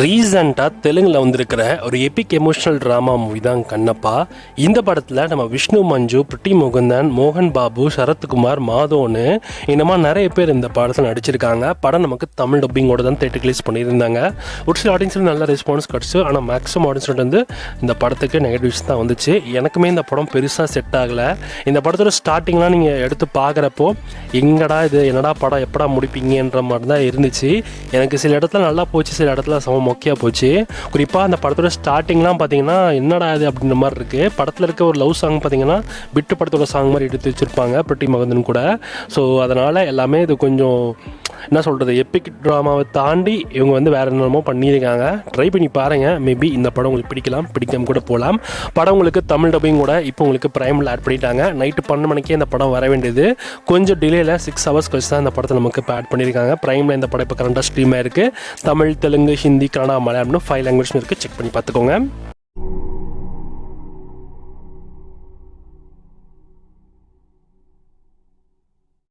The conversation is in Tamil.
ரீசெண்டாக தெலுங்கில் வந்திருக்கிற ஒரு எபிக் எமோஷனல் ட்ராமா மூவி தான் கண்ணப்பா. இந்த படத்தில் நம்ம விஷ்ணு மஞ்சு, பிரிட்டி முகுந்தன், மோகன் பாபு, சரத்குமார், மாதோன்னு இந்த மாதிரி நிறைய பேர் இந்த படத்தில் நடிச்சிருக்காங்க. படம் நமக்கு தமிழ் டப்பிங்கோட தான் தேட்டர் ரிலீஸ் பண்ணியிருந்தாங்க. ஒரு சில ஆடியன்ஸில் நல்ல ரெஸ்பான்ஸ் கிடச்சி, ஆனால் மேக்ஸிமம் ஆடியன்ஸ்கிட்ட வந்து இந்த படத்துக்கு நெகட்டிவ்ஸ் தான் வந்துச்சு. எனக்குமே இந்த படம் பெருசாக செட் ஆகலை. இந்த படத்தோட ஸ்டார்டிங்லாம் நீங்கள் எடுத்து பார்க்குறப்போ எங்கடா இது, என்னடா படம் எப்படா முடிப்பீங்கன்ற மாதிரி தான் இருந்துச்சு. எனக்கு சில இடத்துல நல்லா போச்சு, சில இடத்துல மொக்கையாக போச்சு. குறிப்பாக அந்த படத்தோட ஸ்டார்டிங்லாம் பார்த்தீங்கன்னா என்னடா இது அப்படின்ற மாதிரி இருக்குது. படத்தில் இருக்க ஒரு லவ் சாங் பார்த்தீங்கன்னா பிட்டு படத்தோட சாங் மாதிரி எடுத்து வச்சுருப்பாங்க பிரிட்டி முகுந்தன் கூட. ஸோ அதனால் எல்லாமே இது கொஞ்சம் என்ன சொல்கிறது, எப்பிக் ட்ராமாவை தாண்டி இவங்க வந்து வேறு என்னமோ பண்ணியிருக்காங்க. ட்ரை பண்ணி பாருங்கள், மேபி இந்த படம் உங்களுக்கு பிடிக்கலாம், பிடிக்காம கூட போகலாம். படம் உங்களுக்கு தமிழ் டப்பிங் கூட இப்போ உங்களுக்கு ப்ரைமில் ஆட் பண்ணிட்டாங்க. நைட்டு 12 மணிக்கே இந்த படம் வர வேண்டியது, கொஞ்சம் டிலேயில் 6 ஹவர்ஸ் கழிச்சு தான் இந்த படத்தை நமக்கு இப்போ ஆட் பண்ணியிருக்காங்க. ப்ரைமில் இந்த படம் இப்போ கரண்டாக ஸ்ட்ரீமாக இருக்குது. தமிழ், தெலுங்கு, ஹிந்தி, கன்னடா, மலையாளம்னு 5 லாங்குவேஜ் இருக்குது. செக் பண்ணி பார்த்துக்கோங்க.